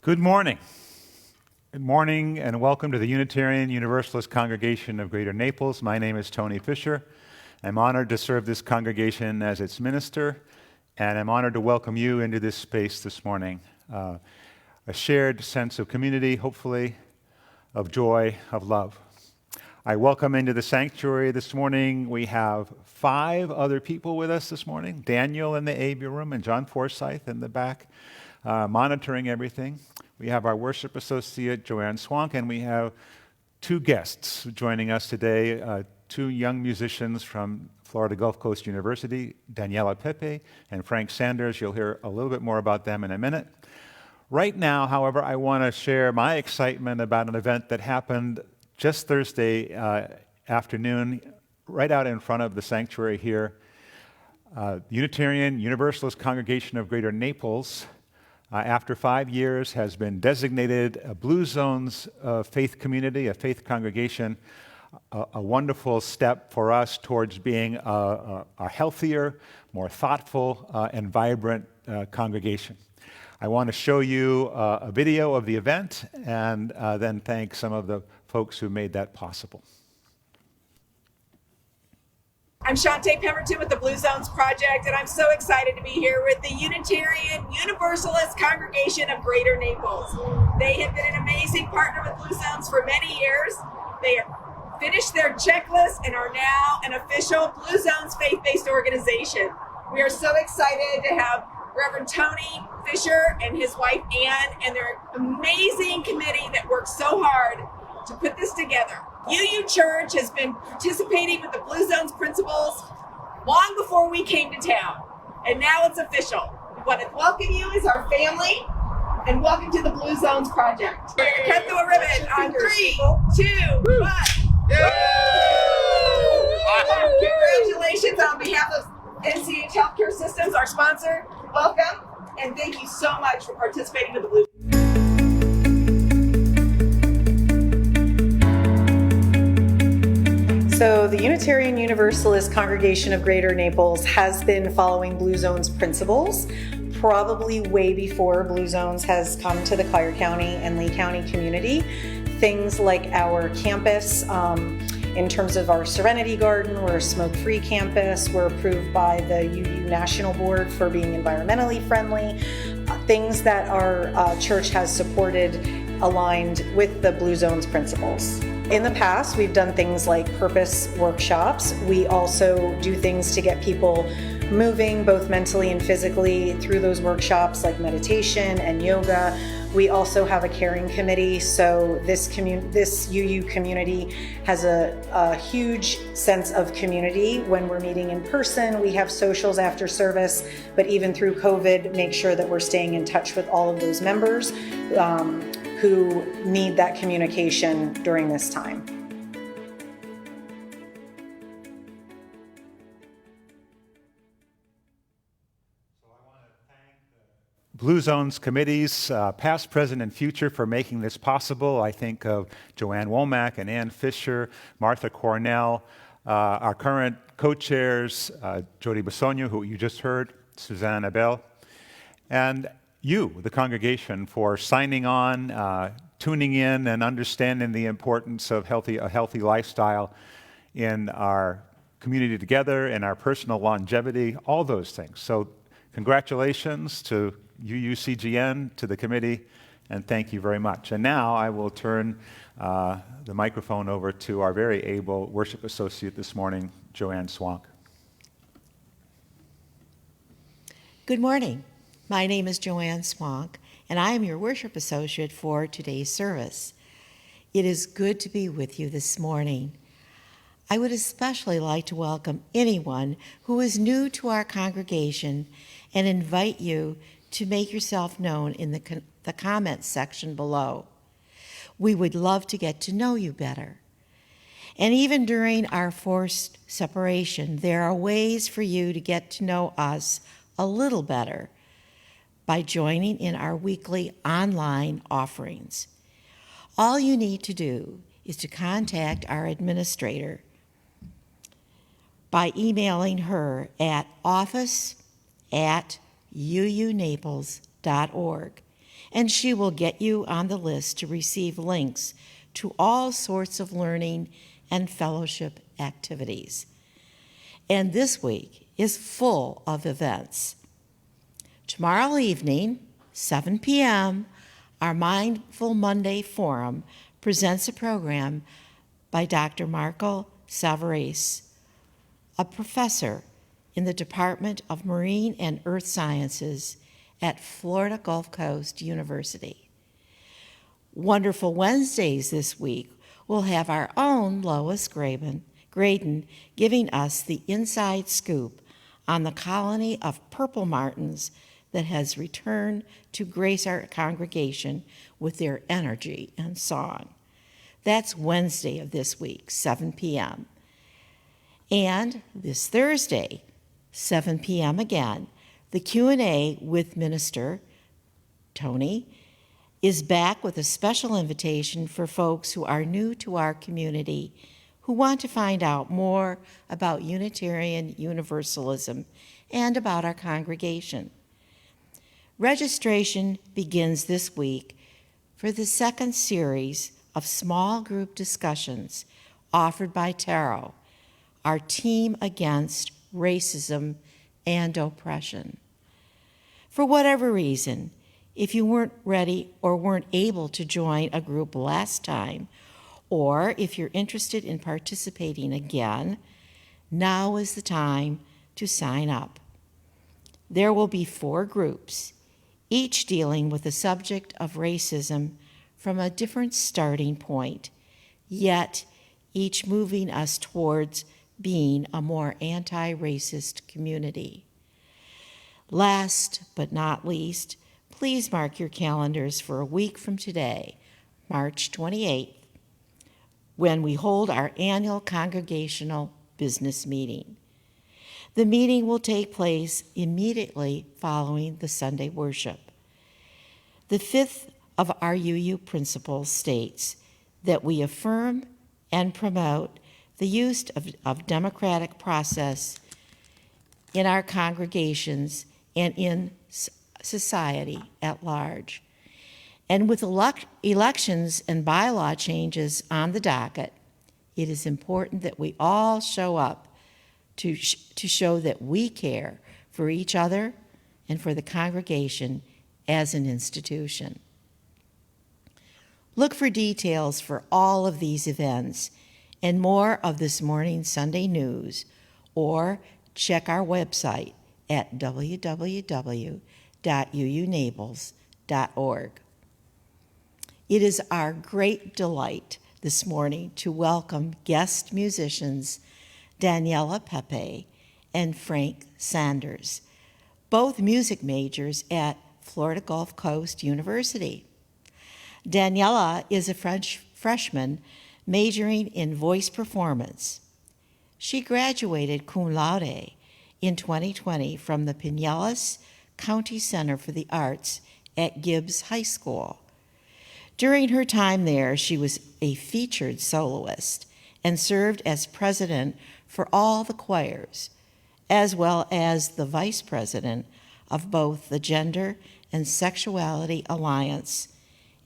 Good morning. Good morning and welcome to the Unitarian Universalist Congregation of Greater Naples. My name is Tony Fisher. I'm honored to serve this congregation as its minister, and I'm honored to welcome you into this space this morning. A shared sense of community, hopefully, of joy, of love. I welcome into the sanctuary this morning. We have 5 other people with us this morning. Daniel in the AV room and John Forsyth in the back, monitoring everything. We have our worship associate, Joanne Swank, and we have 2 guests joining us today, 2 young musicians from Florida Gulf Coast University, Daniela Pepe and Frank Sanders. You'll hear a little bit more about them in a minute. Right now, however, I want to share my excitement about an event that happened just Thursday afternoon, right out in front of the sanctuary here. Unitarian Universalist Congregation of Greater Naples, after 5 years, has been designated a Blue Zones faith community, a faith congregation, a wonderful step for us towards being a healthier, more thoughtful, and vibrant congregation. I want to show you a video of the event and then thank some of the folks who made that possible. I'm Shantae Pemberton with the Blue Zones Project, and I'm so excited to be here with the Unitarian Universalist Congregation of Greater Naples. They have been an amazing partner with Blue Zones for many years. They have finished their checklist and are now an official Blue Zones faith-based organization. We are so excited to have Reverend Tony Fisher and his wife Ann and their amazing committee that worked so hard to put this together. UU Church has been participating with the Blue Zones principles long before we came to town, and now it's official. We want to welcome you as our family, and welcome to the Blue Zones Project. We're going to cut through a ribbon on 3, 2, 1. Congratulations on behalf of NCH Healthcare Systems, our sponsor. Welcome, and thank you so much for participating with the Blue Zones. So the Unitarian Universalist Congregation of Greater Naples has been following Blue Zones principles probably way before Blue Zones has come to the Collier County and Lee County community. Things like our campus, in terms of our Serenity Garden, we're a smoke-free campus. We're approved by the UU National Board for being environmentally friendly. Things that our church has supported aligned with the Blue Zones principles. In the past, we've done things like purpose workshops. We also do things to get people moving both mentally and physically through those workshops like meditation and yoga. We also have a caring committee, so this UU community has a huge sense of community. When we're meeting in person, we have socials after service, but even through COVID, make sure that we're staying in touch with all of those members who need that communication during this time. Blue Zones committees, past, present, and future, for making this possible. I think of Joanne Womack and Ann Fisher, Martha Cornell, our current co-chairs, Jody Basogno, who you just heard, Suzanne Abel, and you, the congregation, for signing on, tuning in, and understanding the importance of a healthy lifestyle in our community together, in our personal longevity, all those things. So congratulations to UUCGN, to the committee, and thank you very much. And now I will turn the microphone over to our very able worship associate this morning, Joanne Swank. Good morning. My name is Joanne Swank, and I am your worship associate for today's service. It is good to be with you this morning. I would especially like to welcome anyone who is new to our congregation and invite you to make yourself known in the comments section below. We would love to get to know you better. And even during our forced separation, there are ways for you to get to know us a little better by joining in our weekly online offerings. All you need to do is to contact our administrator by emailing her at office@uunaples.org and she will get you on the list to receive links to all sorts of learning and fellowship activities. And this week is full of events. Tomorrow evening, 7 p.m., our Mindful Monday Forum presents a program by Dr. Marco Savarese, a professor in the Department of Marine and Earth Sciences at Florida Gulf Coast University. Wonderful Wednesdays this week will have our own Lois Graydon giving us the inside scoop on the colony of purple martins that has returned to grace our congregation with their energy and song. That's Wednesday of this week, 7 p.m. And this Thursday, 7 p.m. again, the Q&A with Minister Tony is back with a special invitation for folks who are new to our community who want to find out more about Unitarian Universalism and about our congregation. Registration begins this week for the second series of small group discussions offered by Tarot, our team against racism and oppression. For whatever reason, if you weren't ready or weren't able to join a group last time, or if you're interested in participating again, now is the time to sign up. There will be 4 groups, each dealing with the subject of racism from a different starting point, yet each moving us towards being a more anti-racist community. Last but not least, please mark your calendars for a week from today, March 28th, when we hold our annual congregational business meeting. The meeting will take place immediately following the Sunday worship. The 5th of our UU principles states that we affirm and promote the use of democratic process in our congregations and in society at large. And with elections and bylaw changes on the docket, it is important that we all show up to show that we care for each other and for the congregation as an institution. Look for details for all of these events and more of this morning's Sunday news, or check our website at www.uunaples.org. It is our great delight this morning to welcome guest musicians Daniela Pepe and Frank Sanders, both music majors at Florida Gulf Coast University. Daniela is a freshman majoring in voice performance. She graduated cum laude in 2020 from the Pinellas County Center for the Arts at Gibbs High School. During her time there, she was a featured soloist and served as president for all the choirs, as well as the vice president of both the Gender and Sexuality Alliance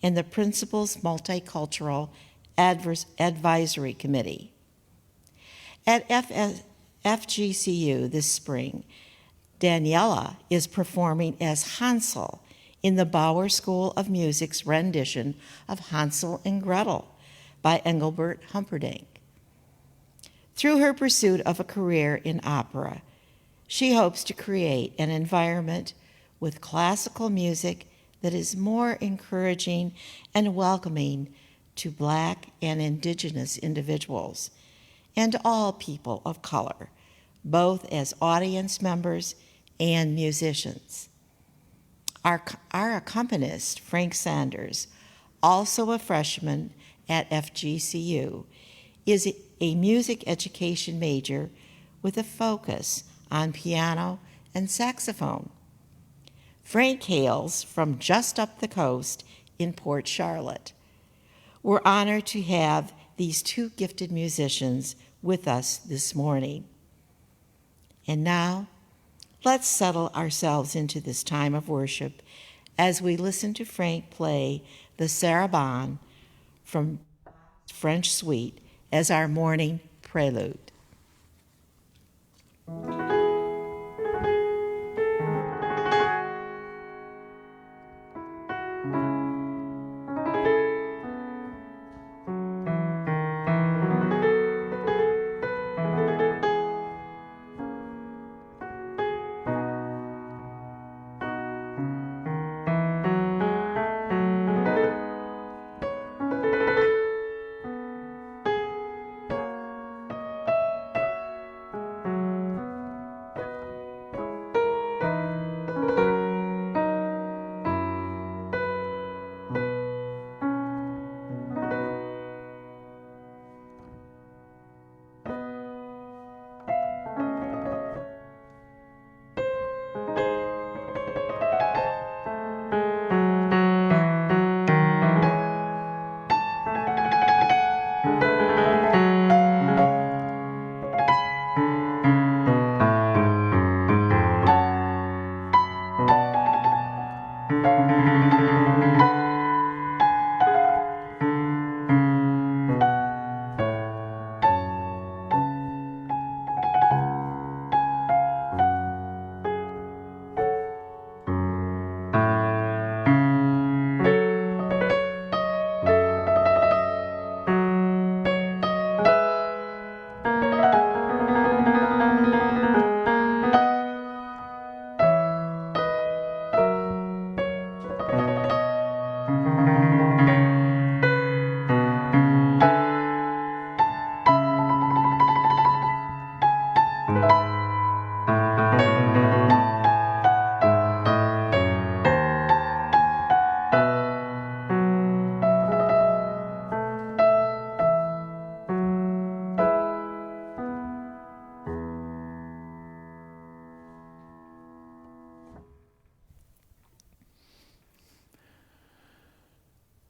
and the Principal's Multicultural Advisory Committee. At FGCU this spring, Daniela is performing as Hansel in the Bauer School of Music's rendition of Hansel and Gretel by Engelbert Humperdinck. Through her pursuit of a career in opera, she hopes to create an environment with classical music that is more encouraging and welcoming to Black and Indigenous individuals and all people of color, both as audience members and musicians. Our accompanist, Frank Sanders, also a freshman at FGCU, is a music education major with a focus on piano and saxophone. Frank hails from just up the coast in Port Charlotte. We're honored to have these 2 gifted musicians with us this morning. And now, let's settle ourselves into this time of worship as we listen to Frank play the Sarabande from French Suite as our morning prelude.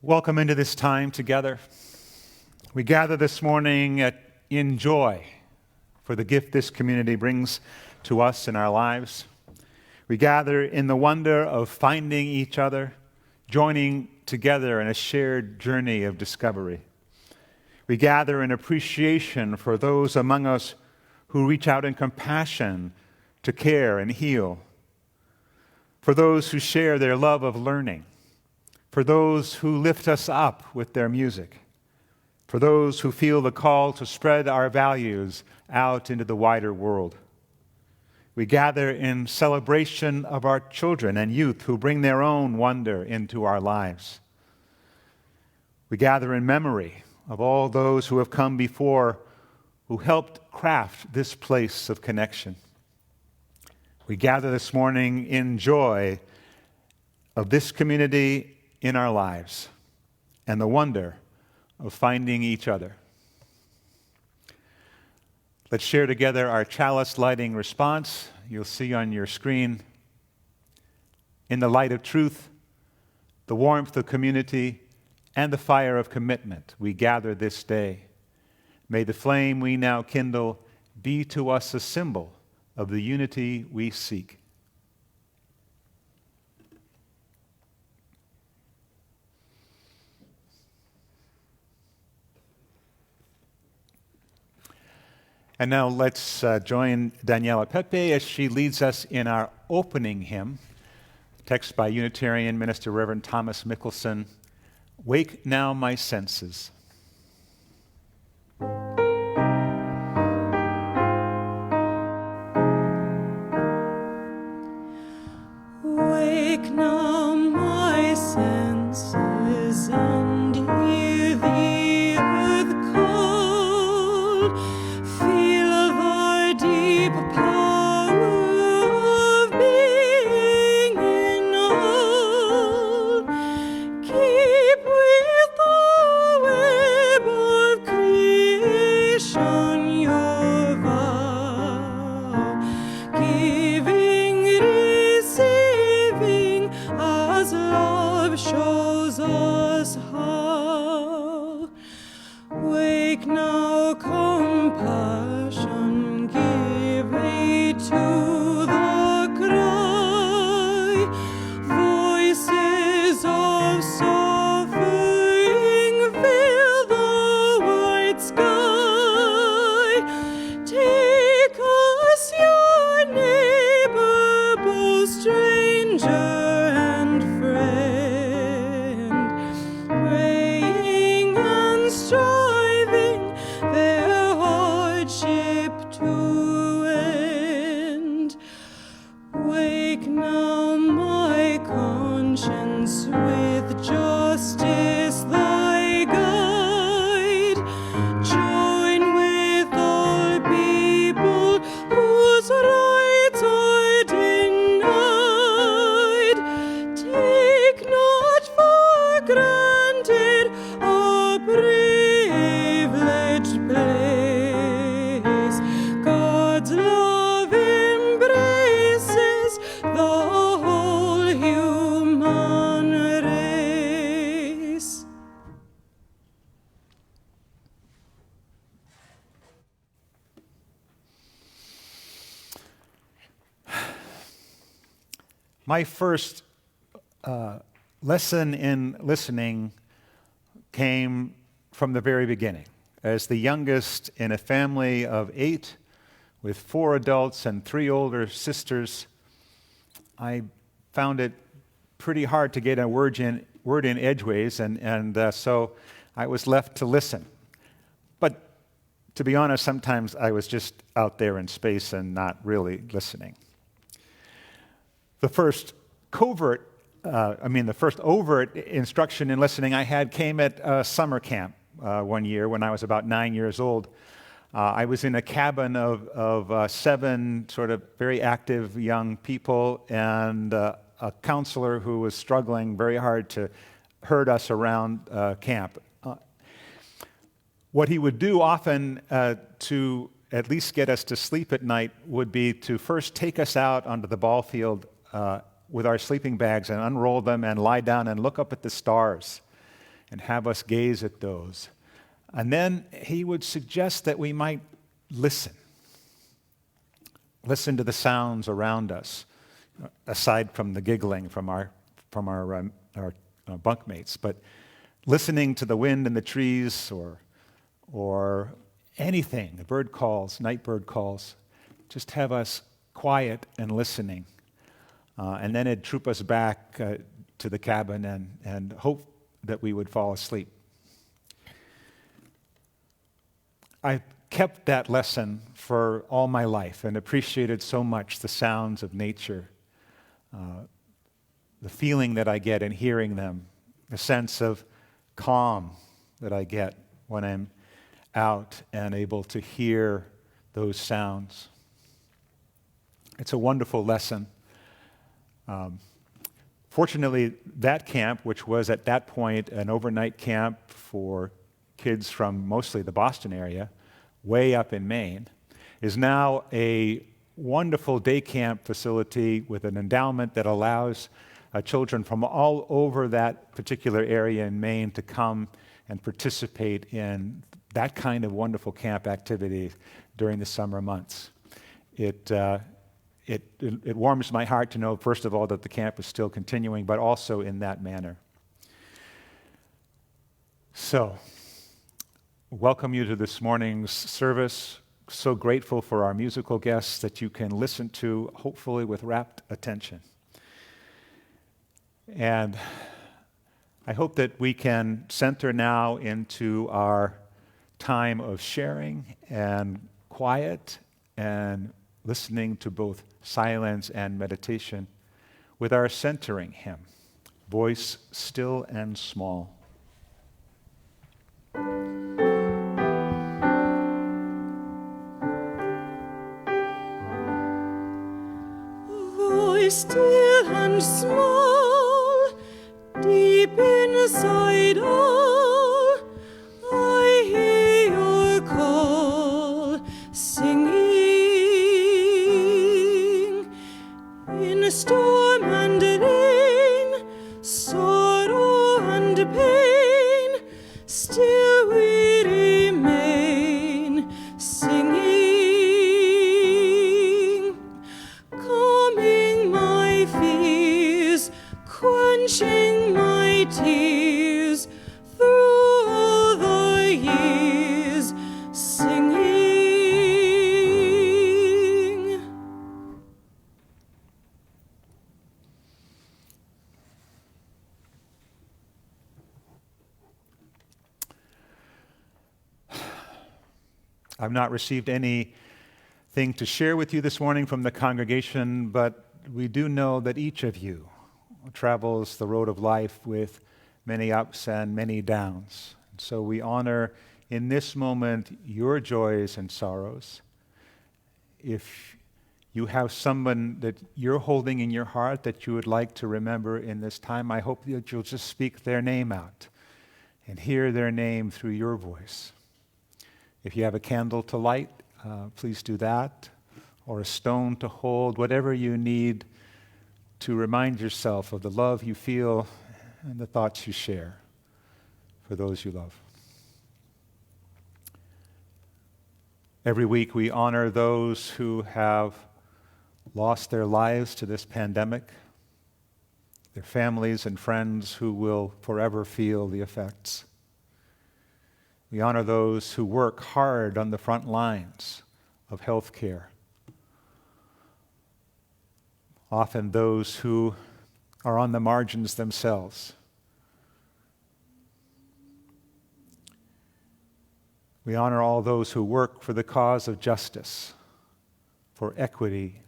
Welcome into this time together. We gather this morning in joy for the gift this community brings to us in our lives. We gather in the wonder of finding each other, joining together in a shared journey of discovery. We gather in appreciation for those among us who reach out in compassion to care and heal, for those who share their love of learning, for those who lift us up with their music, for those who feel the call to spread our values out into the wider world. We gather in celebration of our children and youth who bring their own wonder into our lives. We gather in memory of all those who have come before, who helped craft this place of connection. We gather this morning in joy of this community in our lives and the wonder of finding each other. Let's share together our chalice lighting response. You'll see on your screen. In the light of truth, the warmth of community, and the fire of commitment, we gather this day. May the flame we now kindle be to us a symbol of the unity we seek. And now let's join Daniela Pepe as she leads us in our opening hymn, text by Unitarian Minister Reverend Thomas Mickelson, "Wake Now My Senses." Wake now my senses and hear the earth call. Feel thy deep power of being in all. Keep with the web of creation your vow, giving, receiving, as love shows us how. Wake now, compassion, give aid to the cry. Voices conscience with justice thy guide. Join with all people whose rights are denied. Take not for granted a privileged place. God's love embraces the whole human race. My first lesson in listening came from the very beginning. As the youngest in a family of 8 with 4 adults and 3 older sisters, I found it pretty hard to get a word in edgeways, and so I was left to listen. But to be honest, sometimes I was just out there in space and not really listening. The first overt instruction in listening I had came at summer camp one year when I was about 9 years old. I was in a cabin of 7 sort of very active young people and a counselor who was struggling very hard to herd us around camp. What he would do often to at least get us to sleep at night would be to first take us out onto the ball field with our sleeping bags and unroll them and lie down and look up at the stars and have us gaze at those. And then he would suggest that we might listen to the sounds around us, aside from the giggling from our bunkmates, but listening to the wind in the trees or anything, the bird calls, night bird calls, just have us quiet and listening. And then it'd troop us back to the cabin and hope that we would fall asleep. I kept that lesson for all my life and appreciated so much the sounds of nature, the feeling that I get in hearing them, the sense of calm that I get when I'm out and able to hear those sounds. It's a wonderful lesson. Fortunately, that camp, which was at that point an overnight camp for kids from mostly the Boston area, way up in Maine, is now a wonderful day camp facility with an endowment that allows children from all over that particular area in Maine to come and participate in that kind of wonderful camp activity during the summer months. It warms my heart to know, first of all, that the camp is still continuing, but also in that manner. So, welcome you to this morning's service. So grateful for our musical guests that you can listen to, hopefully with rapt attention. And I hope that we can center now into our time of sharing and quiet and listening to both silence and meditation with our centering hymn, Voice Still and Small. Voice still and small, deep inside all, I hear your call, singing in storm and rain, sorrow and pain, still we remain, singing, calming my fears, quenching my tears, through all the years, singing. I've not received anything to share with you this morning from the congregation, but we do know that each of you travels the road of life with many ups and many downs. And so we honor in this moment your joys and sorrows. If you have someone that you're holding in your heart that you would like to remember in this time, I hope that you'll just speak their name out and hear their name through your voice. If you have a candle to light, please do that, or a stone to hold, whatever you need to remind yourself of the love you feel and the thoughts you share for those you love. Every week we honor those who have lost their lives to this pandemic, their families and friends who will forever feel the effects. We honor those who work hard on the front lines of health care, often those who are on the margins themselves. We honor all those who work for the cause of justice, for equity,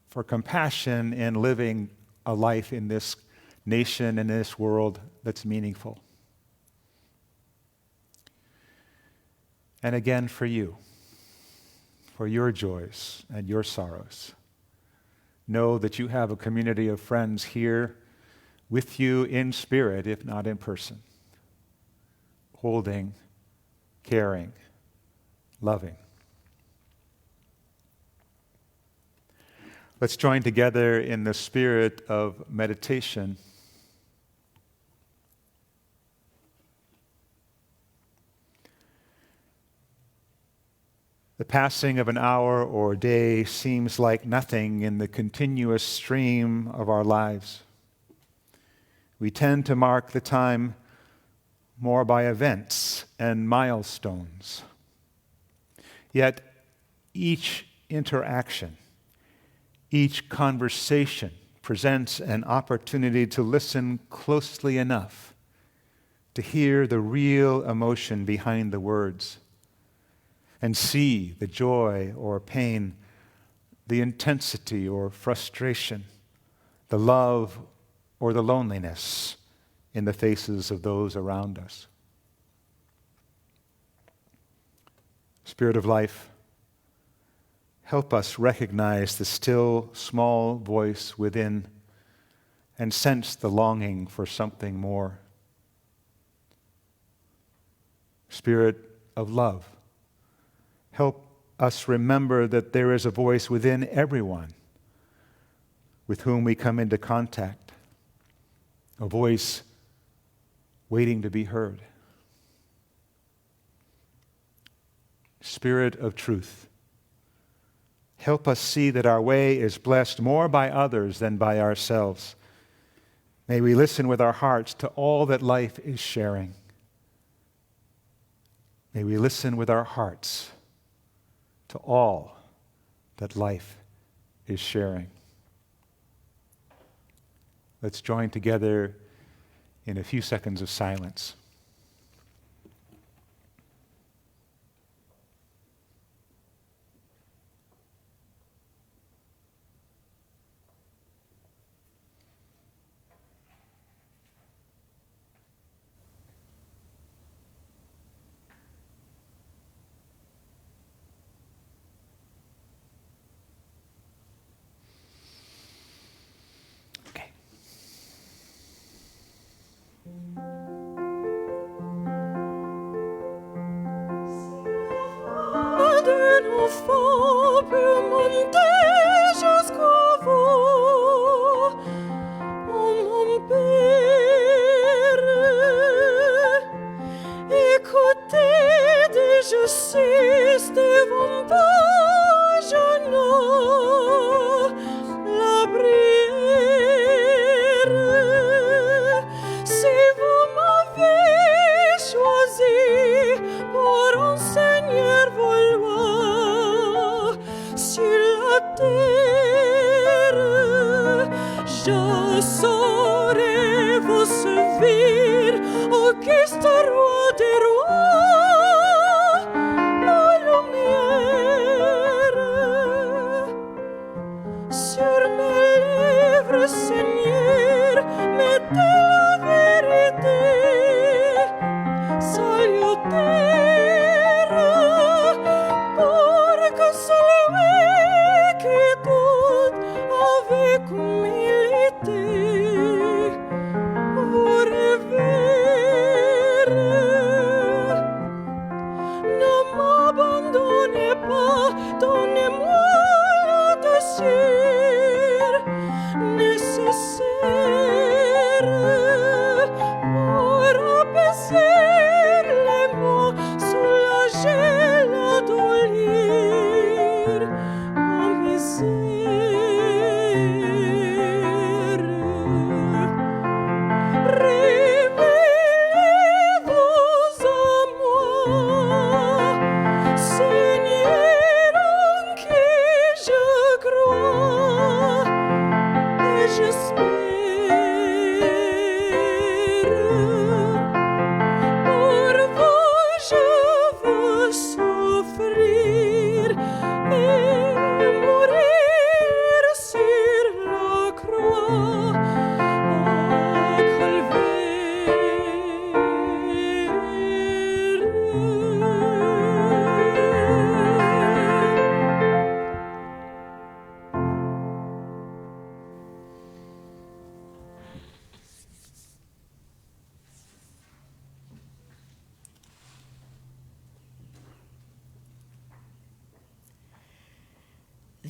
for compassion in living a life in this nation and this world that's meaningful. And again, for you, for your joys and your sorrows. Know that you have a community of friends here with you in spirit, if not in person, holding, caring, loving. Let's join together in the spirit of meditation. The passing of an hour or day seems like nothing in the continuous stream of our lives. We tend to mark the time more by events and milestones. Yet each interaction, each conversation presents an opportunity to listen closely enough to hear the real emotion behind the words and see the joy or pain, the intensity or frustration, the love or the loneliness in the faces of those around us. Spirit of life, help us recognize the still, small voice within and sense the longing for something more. Spirit of love, help us remember that there is a voice within everyone with whom we come into contact, a voice waiting to be heard. Spirit of truth, help us see that our way is blessed more by others than by ourselves. May we listen with our hearts to all that life is sharing. May we listen with our hearts to all that life is sharing. Let's join together in a few seconds of silence. Sur mes lèvres, Seigneur,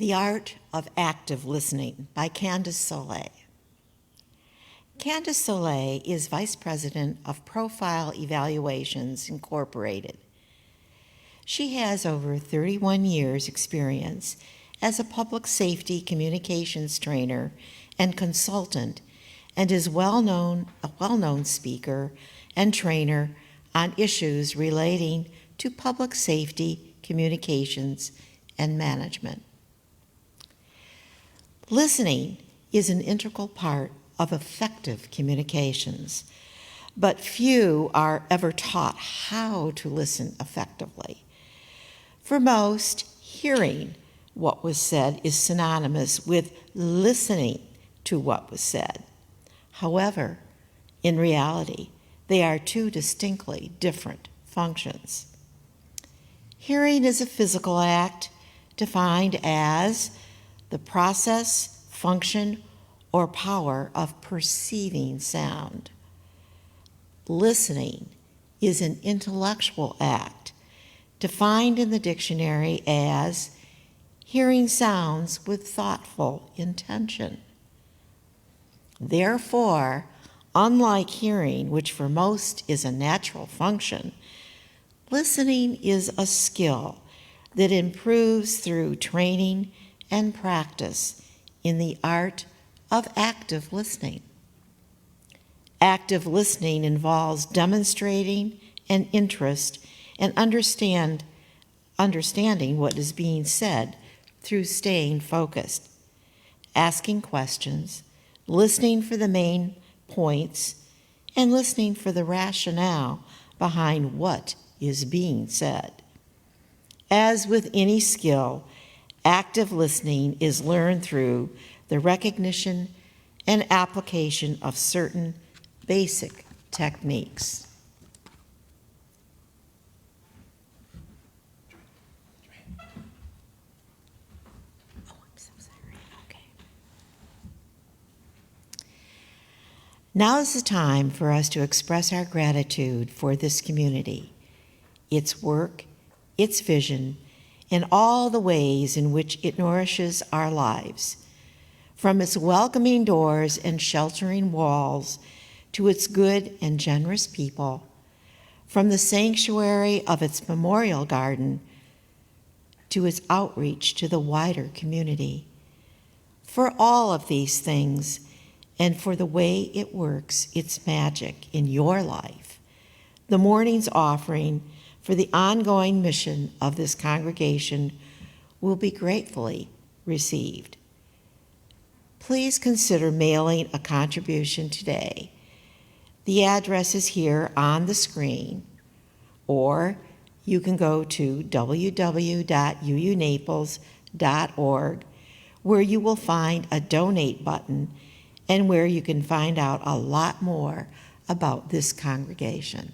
The Art of Active Listening by Candace Soleil. Candace Soleil is Vice President of Profile Evaluations Incorporated. She has over 31 years' experience as a public safety communications trainer and consultant, and is a well-known speaker and trainer on issues relating to public safety, communications, and management. Listening is an integral part of effective communications, but few are ever taught how to listen effectively. For most, hearing what was said is synonymous with listening to what was said. However, in reality, they are two distinctly different functions. Hearing is a physical act defined as the process, function, or power of perceiving sound. Listening is an intellectual act defined in the dictionary as hearing sounds with thoughtful intention. Therefore, unlike hearing, which for most is a natural function, listening is a skill that improves through training and practice in the art of active listening. Active listening involves demonstrating an interest and understanding what is being said through staying focused, asking questions, listening for the main points, and listening for the rationale behind what is being said. As with any skill, active listening is learned through the recognition and application of certain basic techniques. Oh, I'm so sorry. Okay. Now is the time for us to express our gratitude for this community, its work, its vision, and all the ways in which it nourishes our lives. From its welcoming doors and sheltering walls to its good and generous people, from the sanctuary of its memorial garden to its outreach to the wider community. For all of these things, and for the way it works its magic in your life, the morning's offering for the ongoing mission of this congregation will be gratefully received. Please consider mailing a contribution today. The address is here on the screen, or you can go to www.uunaples.org, where you will find a donate button and where you can find out a lot more about this congregation.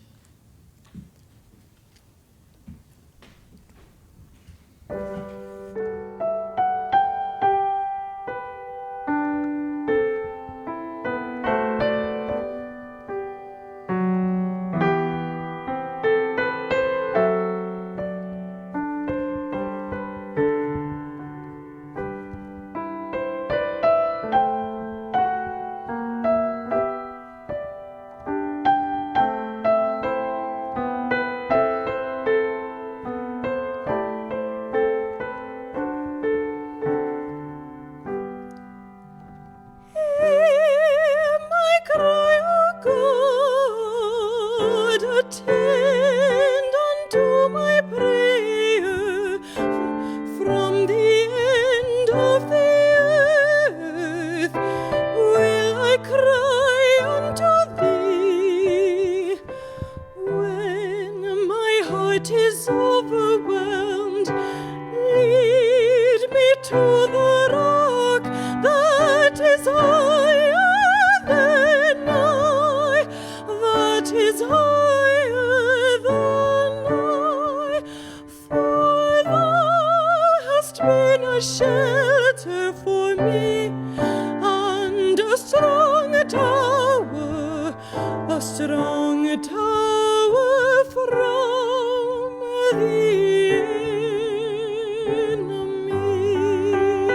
Shelter for me, and a strong tower, a strong tower from the enemy.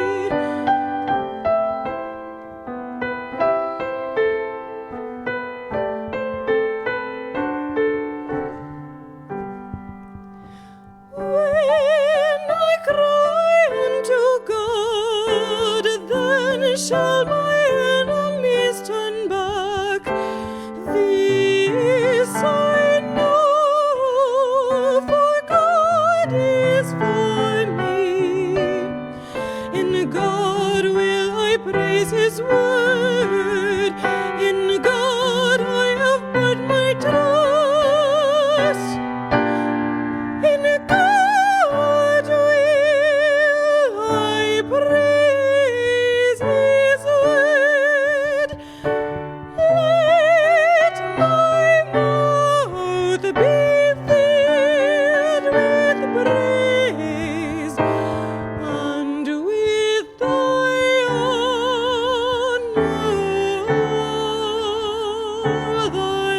word. In God I have put my trust. In God will I praise His word. Let my mouth be filled with praise and with thy honor all the day. Amen. Amen.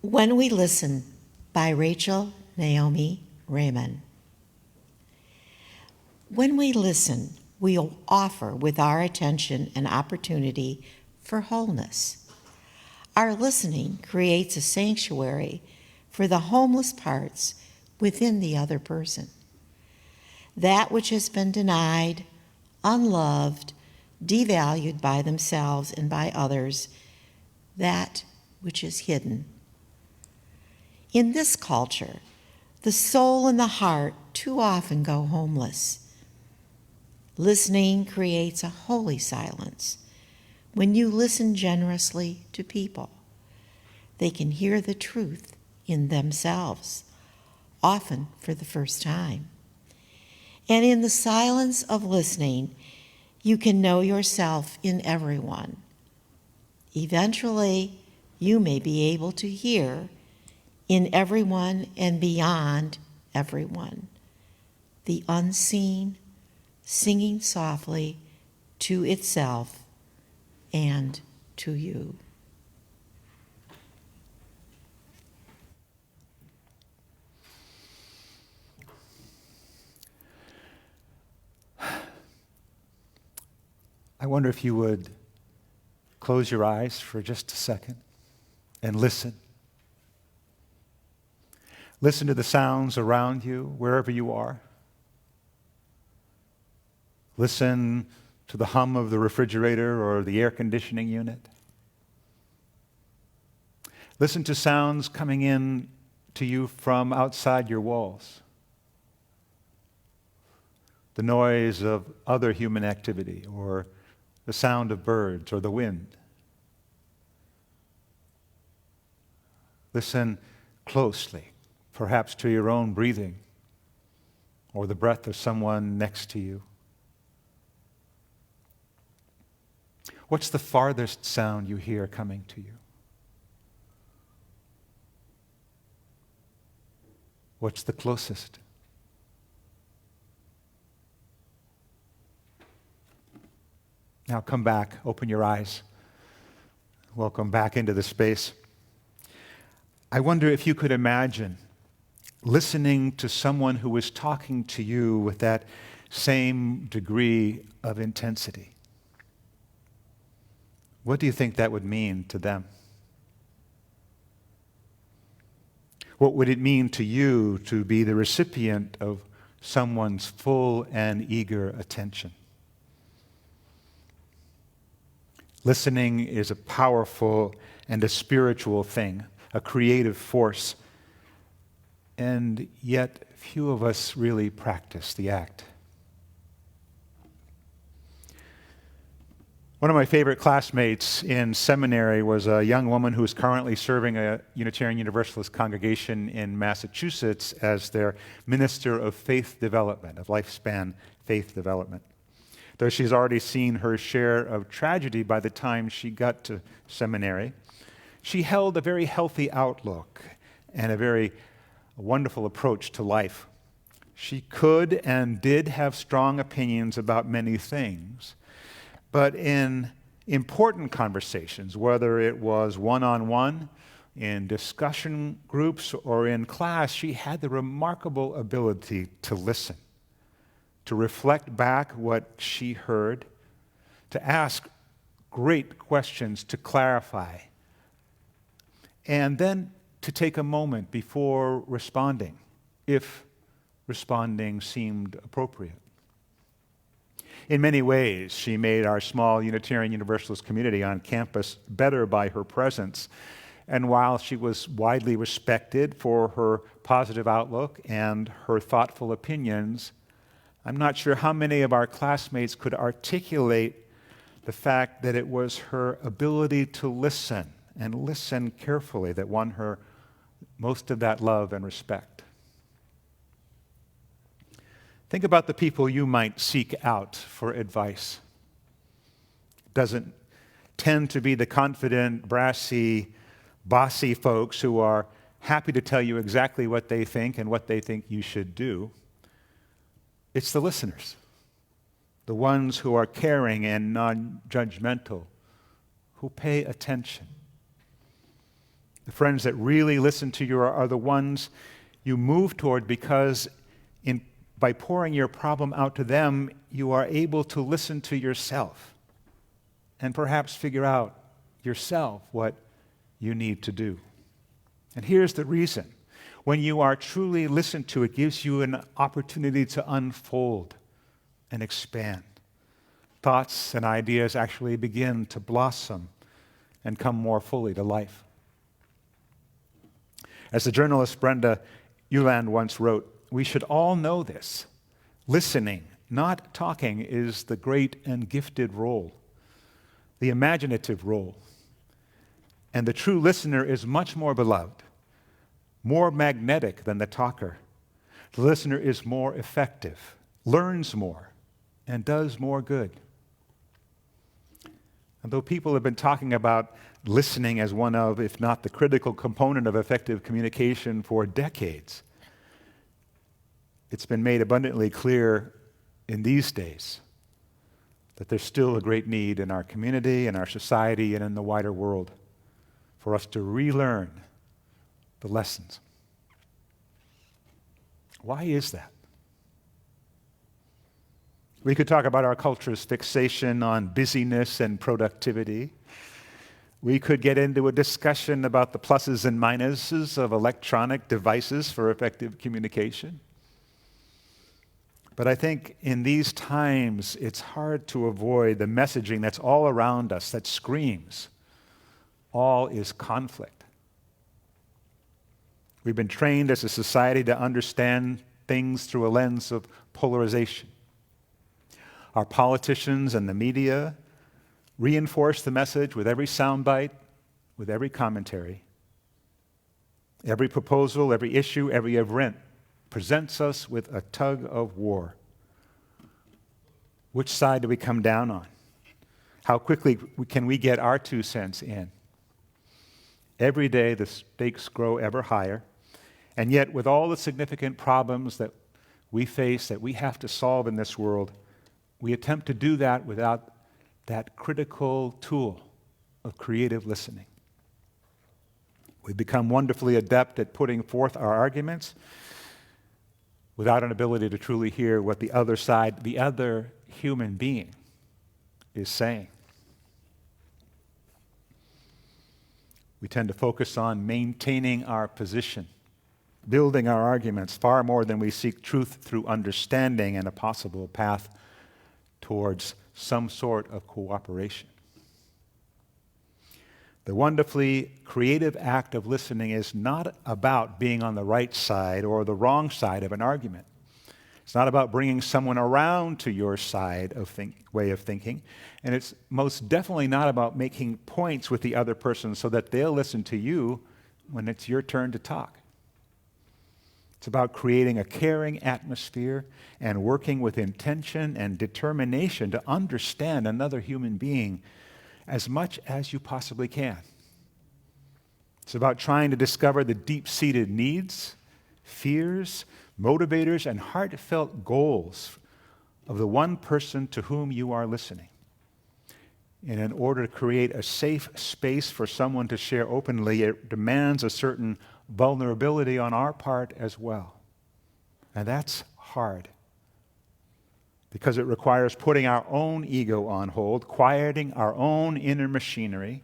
When We Listen by Rachel Naomi Raymond. When we listen, we'll offer with our attention an opportunity for wholeness. Our listening creates a sanctuary for the homeless parts within the other person. That which has been denied, unloved, devalued by themselves and by others, that which is hidden. In this culture, the soul and the heart too often go homeless. Listening creates a holy silence. When you listen generously to people, they can hear the truth in themselves, often for the first time. And in the silence of listening, you can know yourself in everyone. Eventually, you may be able to hear in everyone and beyond everyone, the unseen singing softly to itself and to you. I wonder if you would close your eyes for just a second and listen. Listen to the sounds around you, wherever you are. Listen to the hum of the refrigerator or the air conditioning unit. Listen to sounds coming in to you from outside your walls. The noise of other human activity, or the sound of birds, or the wind. Listen closely, perhaps to your own breathing, or the breath of someone next to you. What's the farthest sound you hear coming to you? What's the closest? Now come back, open your eyes. Welcome back into the space. I wonder if you could imagine listening to someone who was talking to you with that same degree of intensity. What do you think that would mean to them? What would it mean to you to be the recipient of someone's full and eager attention? Listening is a powerful and a spiritual thing, a creative force, and yet few of us really practice the act. One of my favorite classmates in seminary was a young woman who is currently serving a Unitarian Universalist congregation in Massachusetts as their minister of faith development, of lifespan faith development. Though she's already seen her share of tragedy by the time she got to seminary, she held a very healthy outlook and a very wonderful approach to life. She could and did have strong opinions about many things, but in important conversations, whether it was one-on-one, in discussion groups, or in class, she had the remarkable ability to listen, to reflect back what she heard, to ask great questions to clarify, and then to take a moment before responding, if responding seemed appropriate. In many ways, she made our small Unitarian Universalist community on campus better by her presence. And while she was widely respected for her positive outlook and her thoughtful opinions, I'm not sure how many of our classmates could articulate the fact that it was her ability to listen and listen carefully that won her most of that love and respect. Think about the people you might seek out for advice. It doesn't tend to be the confident, brassy, bossy folks who are happy to tell you exactly what they think and what they think you should do. It's the listeners, the ones who are caring and non-judgmental, who pay attention. The friends that really listen to you are the ones you move toward because by pouring your problem out to them, you are able to listen to yourself and perhaps figure out yourself what you need to do. And here's the reason. When you are truly listened to, it gives you an opportunity to unfold and expand. Thoughts and ideas actually begin to blossom and come more fully to life. As the journalist Brenda Uland once wrote, we should all know this. Listening, not talking, is the great and gifted role, the imaginative role. And the true listener is much more beloved, more magnetic than the talker. The listener is more effective, learns more, and does more good. And though people have been talking about listening as one of, if not the critical component of effective communication for decades, it's been made abundantly clear in these days that there's still a great need in our community, in our society, and in the wider world for us to relearn the lessons. Why is that? We could talk about our culture's fixation on busyness and productivity. We could get into a discussion about the pluses and minuses of electronic devices for effective communication. But I think in these times, it's hard to avoid the messaging that's all around us that screams, all is conflict. We've been trained as a society to understand things through a lens of polarization. Our politicians and the media reinforce the message with every soundbite, with every commentary. Every proposal, every issue, every event presents us with a tug of war. Which side do we come down on? How quickly can we get our 2 cents in? Every day the stakes grow ever higher, and yet with all the significant problems that we face, that we have to solve in this world, we attempt to do that without that critical tool of creative listening. We become wonderfully adept at putting forth our arguments without an ability to truly hear what the other side, the other human being, is saying. We tend to focus on maintaining our position, building our arguments far more than we seek truth through understanding and a possible path towards some sort of cooperation. The wonderfully creative act of listening is not about being on the right side or the wrong side of an argument. It's not about bringing someone around to your side of way of thinking, and it's most definitely not about making points with the other person so that they'll listen to you when it's your turn to talk. It's about creating a caring atmosphere and working with intention and determination to understand another human being as much as you possibly can. It's about trying to discover the deep-seated needs, fears, motivators, and heartfelt goals of the one person to whom you are listening. And in order to create a safe space for someone to share openly, it demands a certain vulnerability on our part as well. And that's hard because it requires putting our own ego on hold, quieting our own inner machinery,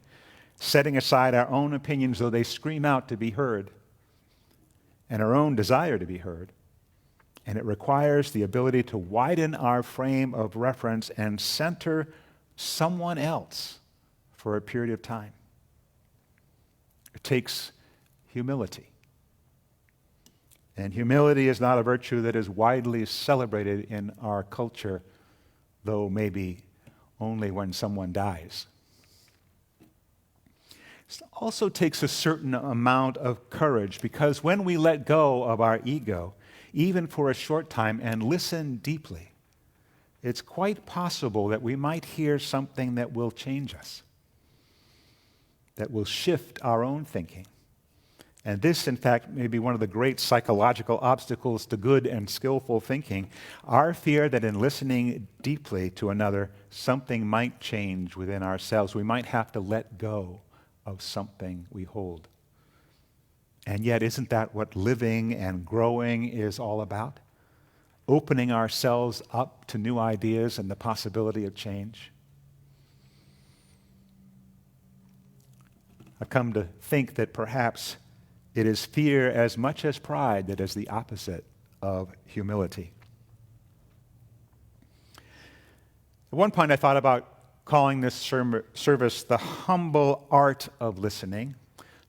setting aside our own opinions, though they scream out to be heard, and our own desire to be heard. And it requires the ability to widen our frame of reference and center someone else for a period of time. It takes humility. And humility is not a virtue that is widely celebrated in our culture, though maybe only when someone dies. It also takes a certain amount of courage, because when we let go of our ego, even for a short time, and listen deeply, it's quite possible that we might hear something that will change us, that will shift our own thinking. And this, in fact, may be one of the great psychological obstacles to good and skillful thinking, our fear that in listening deeply to another, something might change within ourselves. We might have to let go of something we hold. And yet, isn't that what living and growing is all about? Opening ourselves up to new ideas and the possibility of change. I've come to think that perhaps it is fear as much as pride that is the opposite of humility. At one point, I thought about calling this service the humble art of listening,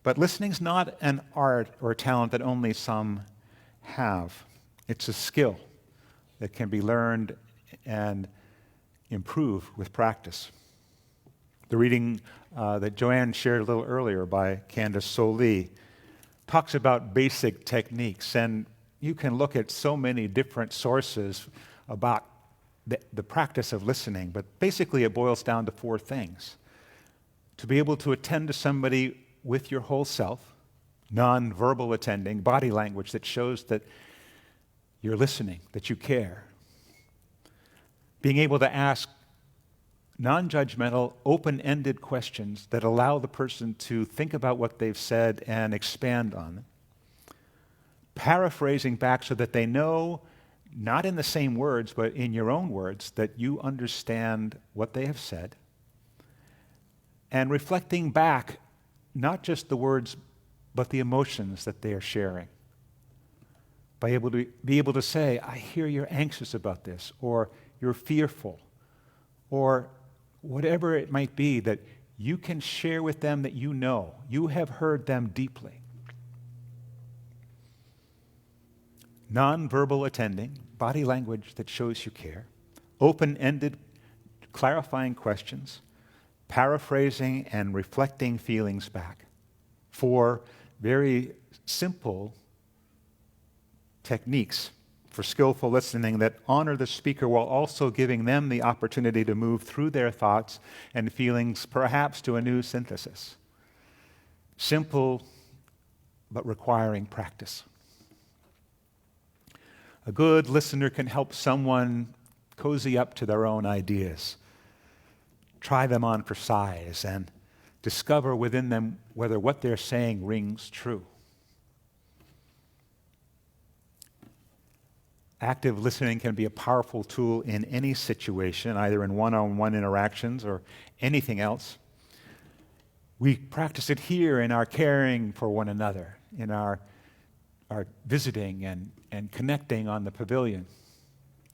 but listening's not an art or a talent that only some have. It's a skill that can be learned and improved with practice. The reading that Joanne shared a little earlier by Candace Soleil talks about basic techniques, and you can look at so many different sources about the practice of listening, but basically it boils down to four things. To be able to attend to somebody with your whole self, non-verbal attending, body language that shows that you're listening, that you care. Being able to ask non-judgmental, open-ended questions that allow the person to think about what they've said and expand on it. Paraphrasing back so that they know, not in the same words, but in your own words, that you understand what they have said. And reflecting back, not just the words, but the emotions that they are sharing. Be able to say, I hear you're anxious about this, or you're fearful, or whatever it might be, that you can share with them that you know. You have heard them deeply. Non-verbal attending, body language that shows you care. Open-ended, clarifying questions. Paraphrasing and reflecting feelings back. 4 very simple techniques for skillful listening that honor the speaker while also giving them the opportunity to move through their thoughts and feelings, perhaps to a new synthesis. Simple, but requiring practice. A good listener can help someone cozy up to their own ideas, try them on for size, and discover within them whether what they're saying rings true. Active listening can be a powerful tool in any situation, either in one-on-one interactions or anything else. We practice it here in our caring for one another, in our visiting and connecting on the pavilion.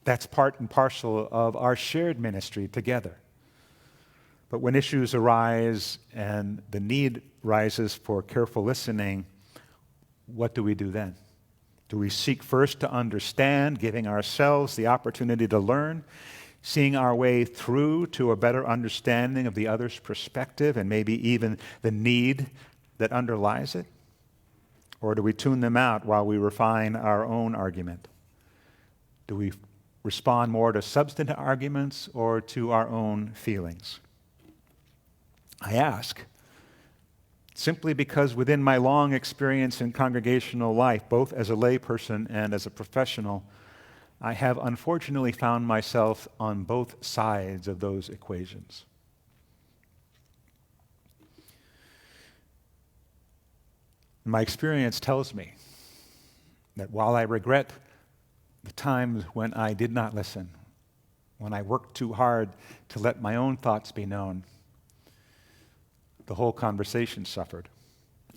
That's part and parcel of our shared ministry together. But when issues arise and the need rises for careful listening, what do we do then? Do we seek first to understand, giving ourselves the opportunity to learn, seeing our way through to a better understanding of the other's perspective and maybe even the need that underlies it? Or do we tune them out while we refine our own argument? Do we respond more to substantive arguments or to our own feelings? I ask simply because within my long experience in congregational life, both as a layperson and as a professional, I have unfortunately found myself on both sides of those equations. My experience tells me that while I regret the times when I did not listen, when I worked too hard to let my own thoughts be known, the whole conversation suffered.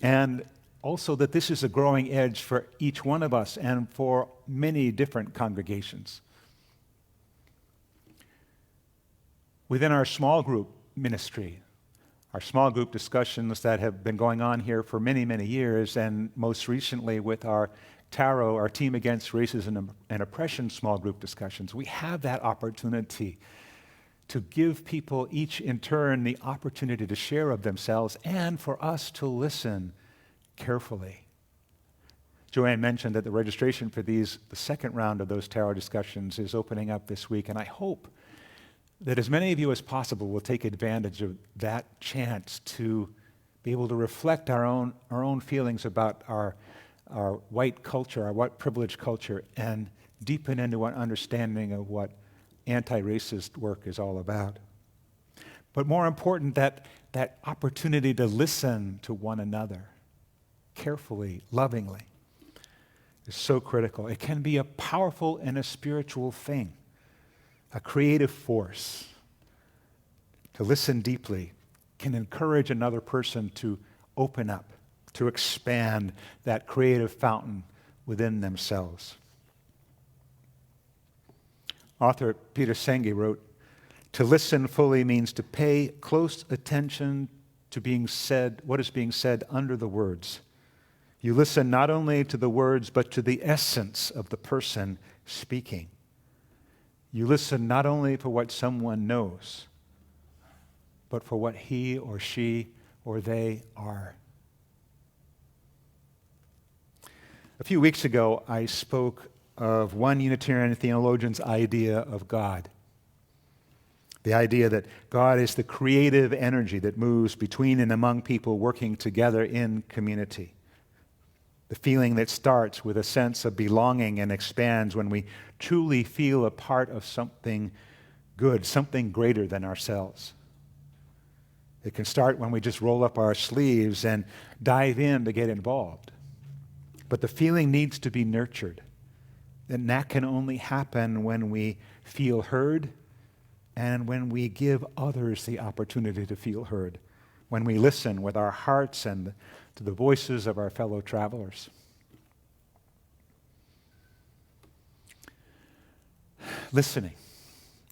And also that this is a growing edge for each one of us and for many different congregations. Within our small group ministry, our small group discussions that have been going on here for many, many years, and most recently with our TARO, our Team Against Racism and Oppression small group discussions, we have that opportunity to give people each in turn the opportunity to share of themselves and for us to listen carefully. Joanne mentioned that the registration for the second round of those TARO discussions is opening up this week, and I hope that as many of you as possible will take advantage of that chance to be able to reflect our own feelings about our white culture, our white privileged culture, and deepen into an understanding of what anti-racist work is all about. But more important, that opportunity to listen to one another carefully, lovingly, is so critical. It can be a powerful and a spiritual thing, a creative force. To listen deeply can encourage another person to open up, to expand that creative fountain within themselves. Author Peter Senge wrote, "To listen fully means to pay close attention to what is being said under the words. You listen not only to the words, but to the essence of the person speaking. You listen not only for what someone knows, but for what he or she or they are." A few weeks ago, I spoke of one Unitarian theologian's idea of God. The idea that God is the creative energy that moves between and among people working together in community. The feeling that starts with a sense of belonging and expands when we truly feel a part of something good, something greater than ourselves. It can start when we just roll up our sleeves and dive in to get involved. But the feeling needs to be nurtured. And that can only happen when we feel heard and when we give others the opportunity to feel heard, when we listen with our hearts and to the voices of our fellow travelers. Listening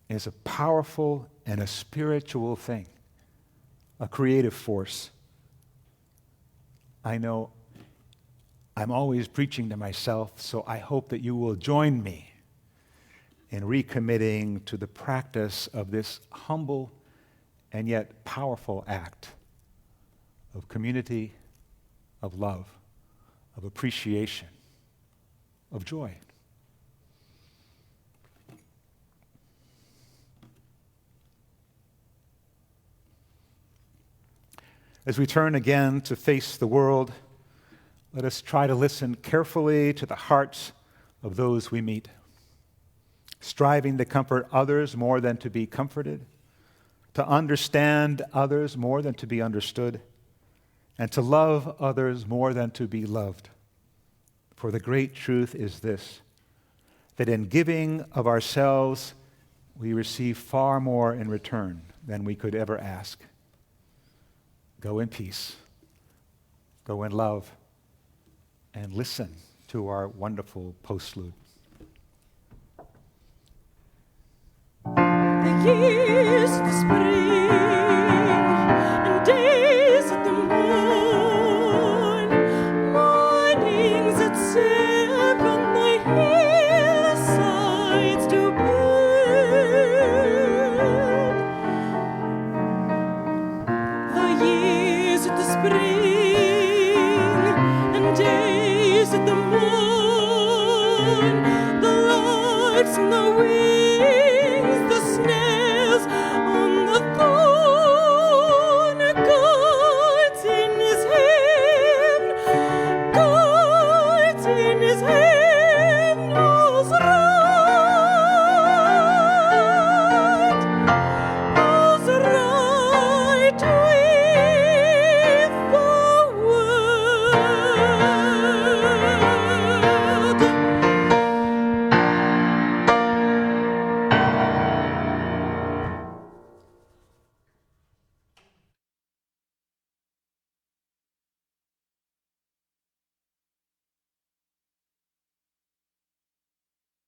is a powerful and a spiritual thing, a creative force. I know I'm always preaching to myself, so I hope that you will join me in recommitting to the practice of this humble and yet powerful act of community, of love, of appreciation, of joy. As we turn again to face the world, let us try to listen carefully to the hearts of those we meet, striving to comfort others more than to be comforted, to understand others more than to be understood, and to love others more than to be loved. For the great truth is this, that in giving of ourselves, we receive far more in return than we could ever ask. Go in peace, go in love, and listen to our wonderful postlude. The years of the spring and days of the moon, mornings at 7, the hillsides do build. The years of the spring and days of the moon, the lights and the wings, the snares